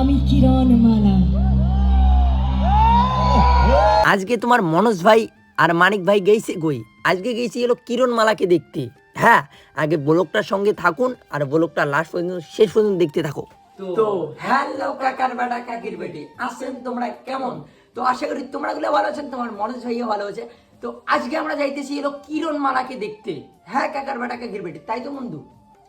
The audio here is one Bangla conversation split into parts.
আমি কিরণমালা। আজকে তোমার মনোজ ভাই আর মানিক ভাই গেছে কই? আজকে গেছি হলো কিরণমালাকে দেখতে। হ্যাঁ, আগে ব্লগটার সঙ্গে থাকুন আর ব্লগটা লাস্ট পর্যন্ত শেষ পর্যন্ত দেখতে থাকো। তো হ্যালো কাকার বেটা কাকির বেটি, আছেন তোমরা কেমন? তো আশা করি তোমরা গুলো ভালো আছেন, তোমার মনোজ ভাইও ভালো আছে। তো আজকে আমরা যাইতেছি হলো কিরণমালাকে দেখতে। হ্যাঁ কাকার বেটা কাকির বেটি, তাই তো বন্ধু?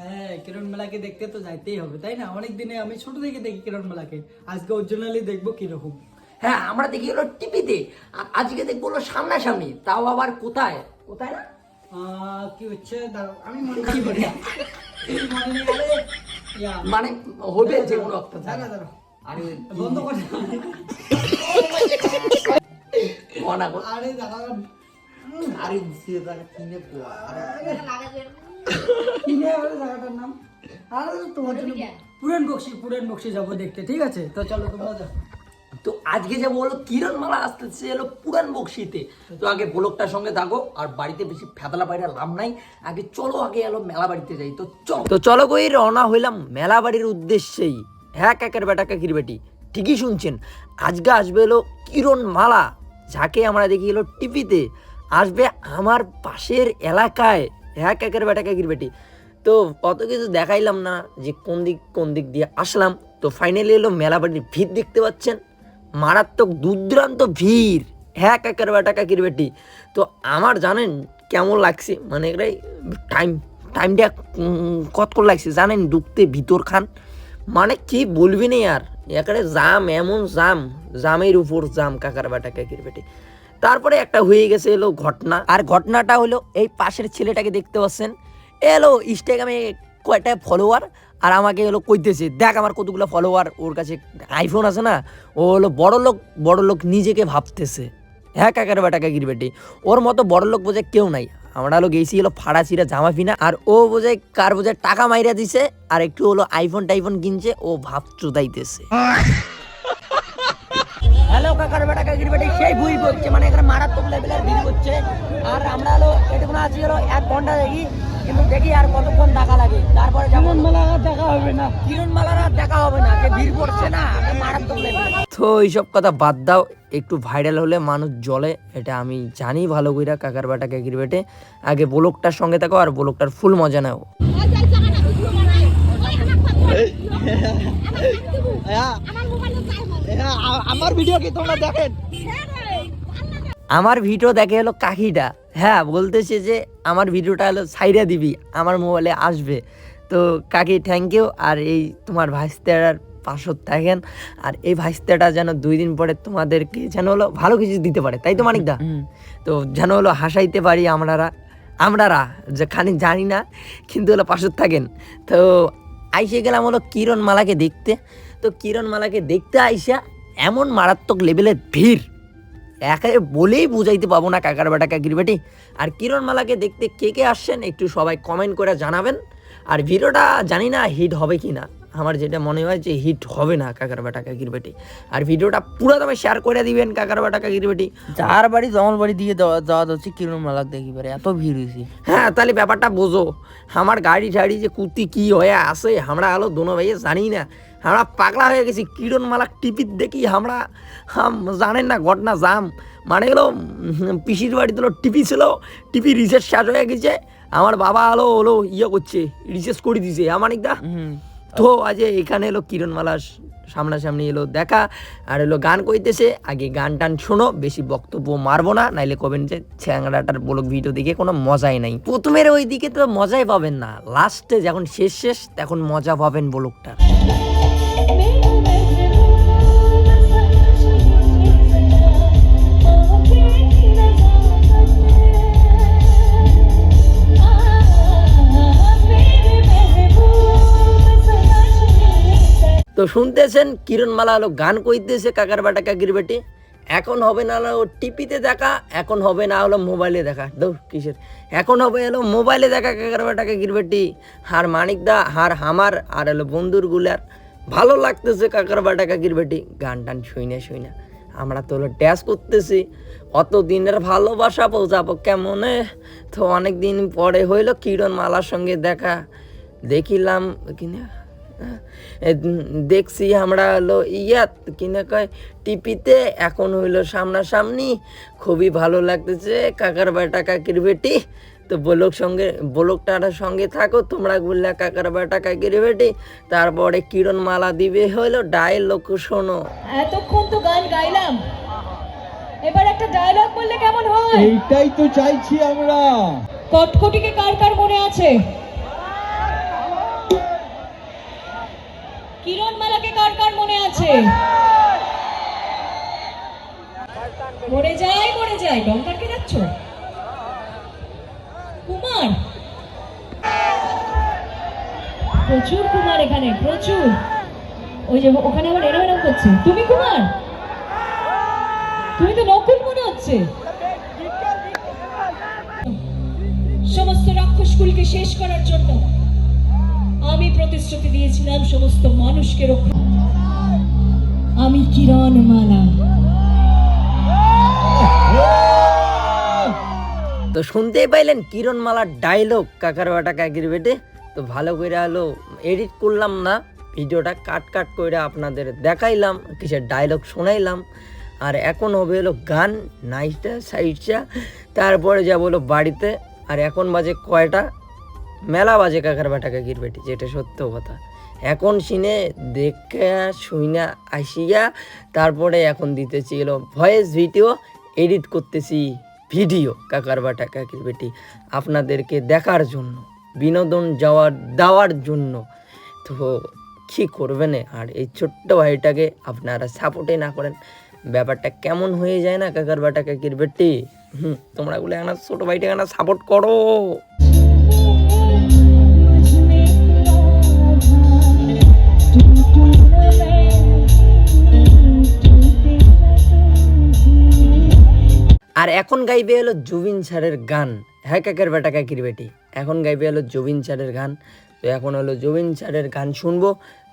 হ্যাঁ, কিরণমালাকে দেখতে তো যাইতেই হবে, তাই না? অনেক দিনে আমি ছোট থেকে দেখি কিরণমালাকে, আজকে অরিজিনালি দেখবো কিরকম। হ্যাঁ, আমরা দেখি হলো টিভিতে, আর আজকে দেখবো হলো সামনাসামনি, তাও আবার কোথায় কোথায় না। কি হচ্ছে দাঁড়াও, আমি মনে কি বলি মনে নেই, আরে মানে হবে যে কোনো একটা দাঁড়া দাঁড়াও, আরে বন্ধ করে মনা কর। আরে দাঁড়া, আরে সে জায়গা কিনে পোয়া আরে কিনে আরে জায়গাটার নাম, আরে তোমার জন্য পুরান বক্সি যাবো দেখতে, ঠিক আছে? তো চলো তোমরা যাও। তো আজকে যে বলো কিরণমালা আসতেছে এলো পুরান বক্সিতে। তো আগে ব্লগটার সঙ্গে থাকো, আর বাড়িতে বেশি ফেদলা বাইরে লাভ নাই। আগে চলো আগে এলো মেলা বাড়িতে যাই। তো চলো কই রওনা হইলাম মেলা বাড়ির উদ্দেশ্যেই। হ্যাঁ কাকের বেটা কাকির বেটি, ঠিকই শুনছেন। আজকে আসবে এলো কিরণমালা, যাকে আমরা দেখি এলো টিভিতে, আসবে আমার পাশের এলাকায়। হ্যাঁ কাকের বেটা কাকির বেটি, তো অত কিছু দেখাইলাম না যে কোন দিক দিয়ে আসলাম। তো ফাইনালি এলো মেলা বাড়ির ভিড় দেখতে পাচ্ছেন, মারাত্মক দুর্দান্ত ভিড়। হ্যাঁ কাকার বেটা কাকির বেটি, তো আমার জানেন কেমন লাগছে, মানে এটাই টাইমটা কত লাগছে জানেন ঢুকতে ভিতর খান, মানে কি বলবি না আর, এখানে জাম, এমন জামের উপর জাম কাকার বেটা কাকির বেটি। তারপরে একটা হয়ে গেছে এলো ঘটনা, আর ঘটনাটা হলো এই পাশের ছেলেটাকে দেখতে পাচ্ছেন, এলো ইনস্টাগ্রামে কয়টা ফলোয়ার, আর আমাকে হলো কইতেছে দেখ আমার কতগুলো ফলোয়ার, ওর কাছে আইফোন আছে না, ও হলো বড় লোক নিজেকে ভাবতেছে। হ্যাঁ কাকার বেটা কাকির বেটি, ওর মতো বড় লোক বোঝায় কেউ নাই। আমরা হলো গেছি হলো ফাড়া ছিঁড়া জামা ফিনা, আর ও বোঝায় কার বোঝায় টাকা মাইরা দিছে, আর একটু হলো আইফোন টাইফোন কিনছে, ও ভাব চুদাইতেছে। হ্যালো কাকার বেটা কাকির বেটি, সেই ভুই করছে, মানে এখানে মারাত্মক লেভেলের ভিড় করছে। আর আমরা হলো এটুকুন আছি হলো 1 ঘন্টা দেখি, কিন্তু দেখি আর কতক্ষণ টাকা লাগে, তারপরে কিরণমালা দেখা হবে না, কিরণমালার আর দেখা হবে না, আগে ভিড় পড়ছে না, আগে মারাত্মক লেভেল। তো এইসব কথা বাদ দাও, একটু ভাইরাল হলে মানুষ জ্বলে, এটা আমি জানি ভালো কইরা কাকার বেটা কাকির বেটে। আগে ব্লগটার সঙ্গে থাকো আর ব্লগটার ফুল মজা নাও। আমার ভিডিও কি তোমরা দেখেন? আমার ভিডিও দেখে হলো কাকিটা, হ্যাঁ বলতেছে যে আমার ভিডিওটা হলো সাইডা দিবি, আমার মোবাইলে আসবে। তো কাকি থ্যাংক ইউ। আর এই তোমার ভাইস্তার পাশত থাকেন, আর এই ভাইস্তাটা যেন 2 দিন পরে তোমাদেরকে যেন হলো ভালো কিছু দিতে পারে, তাই তো মানিকদা? তো যেন হলো হাসাইতে পারি আমরারা যে খানিক জানি না, কিন্তু হলো পাশত থাকেন। তো আইসে গেলাম হলো কিরণমালাকে দেখতে। তো কিরণমালাকে দেখতে আইসা এমন মারাত্মক লেভেলের ভিড়, একেবারে বলেই বুঝাইতে পাবো না কাকার বেটা কাকির বেটি। আর কিরণমালাকে দেখতে কে কে আসছেন একটু সবাই কমেন্ট করে জানাবেন। আর ভিডিওটা জানি না হিট হবে কি না, আমার যেটা মনে হয় যে হিট হবে না কাকার বেটা কাকির বেটি। আর ভিডিওটা পুরো দামে শেয়ার করে দিবেন কাকার বেটা কাকির বেটি। যার বাড়ি জমল বাড়ি দিয়ে যাওয়া হচ্ছে কিরণমালা দেখি পারে, এত ভিড় হয়েছে। হ্যাঁ তাহলে ব্যাপারটা বোঝো, আমার গাড়ি ঠাড়ি যে কুতি কি হয়ে আসে আমরা আলো দোনো ভাইয়ে জানি না, আমরা পাগলা হয়ে গেছি কিরণমালা টিপির দেখি। আমরা জানেন না ঘটনা জাম, মানে হলো পিসির বাড়িতে হলো টিপি ছিল, টিপি রিচার্জ শেষ হয়ে গেছে, আমার বাবা হলো ইয়ে করছে, রিচার্জ করে দিছে আমানিকদা। তো আজ এখানে এলো কিরণমালা সামনাসামনি এলো দেখা, আর এলো গান কইতেছে। আগে গান টান শোনো, বেশি বক্তব্য মারবো না, নাইলে কবেন যে চ্যাংড়াটার ব্লগ ভিডিও দেখে কোনো মজাই নাই। প্রথমের ওই দিকে তো মজাই পাবেন না, লাস্টে যখন শেষ তখন মজা পাবেন ব্লগটা। তো শুনতেছেন কিরণমালা হলো গান কইতেছে কাকার বেটা কাকির বেটি। এখন হবে না হলো টিপিতে দেখা, এখন হবে না হলো মোবাইলে দেখা, দৌড় কিসের, এখন হবে হলো মোবাইলে দেখা কাকার বেটা কাকির বেটি। আর মানিকদা আর আমার আর হলো বন্ধুর গুলার ভালো লাগতেছে কাকার বেটা কাকির বেটি গান টান শুইনা। আমরা তো হলো ড্যান্স করতেছি, অত দিনের ভালোবাসা বোঝাবো কেমনে। তো অনেক দিন পরে হইলো কিরণমালার সঙ্গে দেখা, দেখিলাম কিনা দেখছি আমরা হলো ইয়াত কিনা কয় টিপিতে, এখন হইলো সামনাসামনি, খুবই ভালো লাগতেছে কাকার বেটা কাকির বেটি। তো ব্লগটার সঙ্গে থাকো তোমরা, বললে কাকার বেটা কাকির বেটি। তারপরে কিরণ মালা দিবে হইলো ডায়লগ শোনো। এতক্ষণ তো গান গাইলাম, এবার একটা ডায়লগ বললে কেমন হয়? এইটাই তো চাইছি আমরা। কটকটিকে কার কার মনে আছে? কিরণমালাকে কার কার মনে আছে? মরে যায় ডঙ্কারকে যাচ্ছ? কুমার, প্রচুর কুমার এখানে, প্রচুর। ওই যে ওখানে আবার এরম করছে, তুমি কুমার? তুমি তো নকুল মনে হচ্ছে। সমস্ত রাক্ষসকুলকে শেষ করার জন্য আমি প্রতিশ্রুতি দিয়েছিলাম সমস্ত মানুষকে রক্ষা। আমি কিরণমালা। তো শুনতেই পাইলেন কিরণমালার ডায়লগ কাকার বেটা কাকির বেটে। তো ভালো করে হলো এডিট করলাম না, ভিডিওটা কাট করে আপনাদের দেখাইলাম, কিসের ডায়লগ শোনাইলাম। আর এখন হবে হলো গান নাইটটা সাইডটা, তারপরে যাবো হলো বাড়িতে। আর এখন বাজে কয়টা? মেলা বাজে কাকার বেটা কাকির বেটি, যেটা সত্য কথা। এখন সিনে দেখে শুইনা আসিয়া তারপরে এখন দিতেছি হলো ভয়েস ভিডিও, এডিট করতেছি ভিডিও কাকার বেটা কাকির বেটি আপনাদেরকে দেখার জন্য, বিনোদন দেওয়ার জন্য। তো কী করবেন? আর এই ছোট্ট ভাইটাকে আপনারা সাপোর্টই না করেন, ব্যাপারটা কেমন হয়ে যায় না কাকার বেটা কাকির বেটি। তোমরা গুলো একটা ছোটো ভাইটাকে না সাপোর্ট করো। আর এখন গাইবে হলো জুবিন স্যারের গান। হ্যাঁ কাকার বেটা কাকির বেটি, এখন গাইবে হলো জুবিন স্যারের গান। তো এখন হলো জুবিন স্যারের গান শুনবো,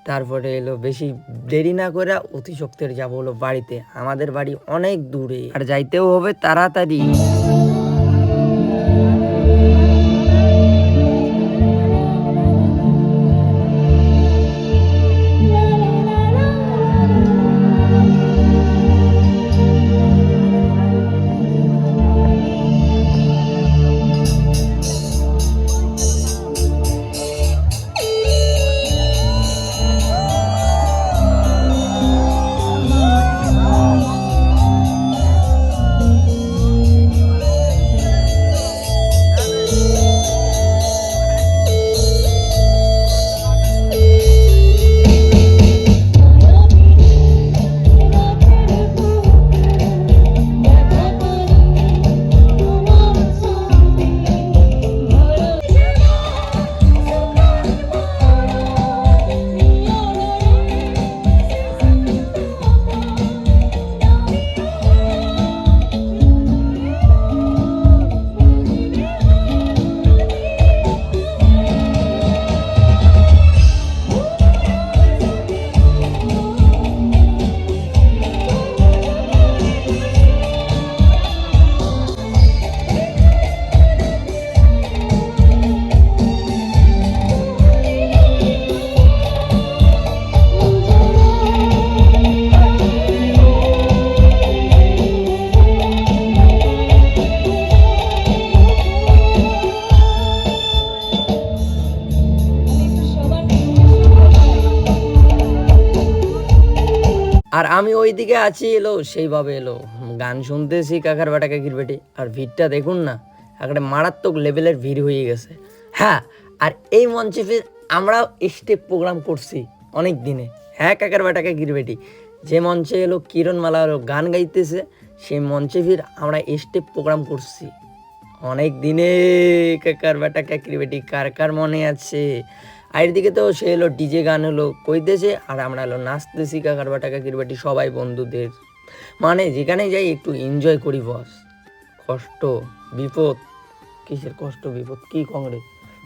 তারপরে এলো বেশি দেরি না করে অতি শক্তির যাবো হলো বাড়িতে। আমাদের বাড়ি অনেক দূরে আর যাইতেও হবে তাড়াতাড়ি। আর আমি ওইদিকে আছি এলো সেইভাবে এলো গান শুনতেছি কাকার বেটা কাকির বেটি। আর ভিড়টা দেখুন না, একটা মারাত্মক লেভেলের ভিড় হয়ে গেছে। হ্যাঁ, আর এই মঞ্চে ফির আমরাও স্টেপ প্রোগ্রাম করছি অনেক দিনে। হ্যাঁ কাকার বেটা কাকির বেটি, যে মঞ্চে এলো কিরণমালা গান গাইতেছে, সেই মঞ্চে ফির আমরা স্টেপ প্রোগ্রাম করছি অনেক দিনে। কাকার বেটা কাকির বেটি কার কার মনে আছে? আর এদিকে তো সে হলো ডিজে গান হলো কইতেছে, আর আমরা হলো নাচতেছি কাকার বেটা কাকির বেটি সবাই বন্ধুদের। মানে যেখানে যাই একটু এনজয় করি বস। কষ্ট বিপদ, কিসের কষ্ট বিপদ কি কংরে,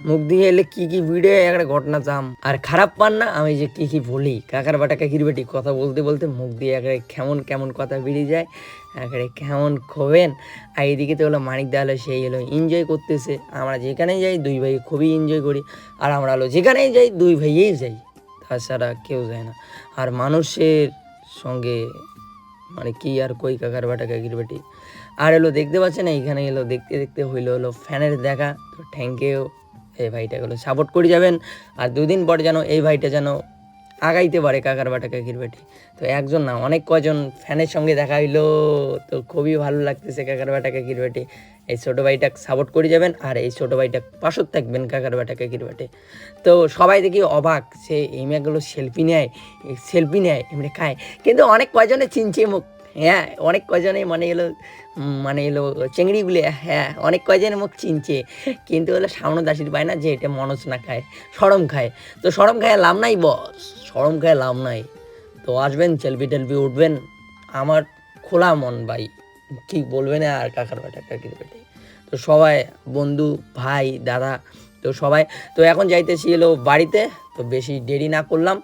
মুখ দিয়ে এলে কি ভিড়ে একটা ঘটনা জাম। আর খারাপ পান না আমি যে কি বলি, কাকার বেটা কাকির বেটি কথা বলতে বলতে মুখ দিয়ে একটা কেমন কথা বেরিয়ে যায়, একটা কেমন খোবেন। আর এইদিকে তো হলো মানিক দা হলো সেই হলো এনজয় করতেছে। আমরা যেখানেই যাই দুই ভাই খুবই এনজয় করি, আর আমরা হলো যেখানেই যাই দুই ভাইয়েই যাই। তাছাড়া কেউ যায় না। আর মানুষের সঙ্গে মানে কি আর কই কাকার বাটা কাকির বেটি। আর এলো দেখতে পাচ্ছেন এইখানে এলো দেখতে দেখতে হলো ফ্যানের দেখা। তো থ্যাংক ইউ এই ভাইটাগুলো সাপোর্ট করে যাবেন। আর দুদিন পর যেন এই ভাইটা যেন আগাইতে পারে কাকার বাটা কাকির বেটি। তো একজন না অনেক কজন ফ্যানের সঙ্গে দেখা হইলো, তো খুবই ভালো লাগতেছে কাকার বাটা কাকির বেটি। এই ছোটো ভাইটা সাপোর্ট করে যাবেন আর এই ছোটো ভাইটা পাশত থাকবেন কাকার বাটা কাকির বেটি। তো সবাই দেখি অবাক, সে এই মেয়েগুলো সেলফি নেয় এমনি খায়, কিন্তু অনেক কয়জনে চিনছে মুখ। হ্যাঁ অনেক কয়জনে মানে এলো চেংড়িগুলি, হ্যাঁ অনেক কয়জনের মুখ চিনছে, কিন্তু হলো সামনে দাসির পায় না যে এটা মনোজ না খায়, সরম খায়। তো সরম খায় লাভ নাই বস, সরম খায় লাভ নাই। তো আসবেন সেলফি টেলফি উঠবেন, আমার খোলা মন ভাই, কি বলবেন আর কাকার বাটা কাকির বেটি। তো সবাই বন্ধু ভাই দাদা তো সবাই, তো এখন যাইতেছি এলো বাড়িতে। তো বেশি দেরি না করলাম।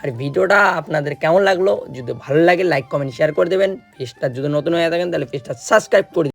আর ভিডিওটা আপনাদের কেমন লাগলো, যদি ভালো লাগে লাইক কমেন্ট শেয়ার করে দেবেন। পেজটা যদি নতুন হয়ে থাকেন তাহলে পেজটা সাবস্ক্রাইব করে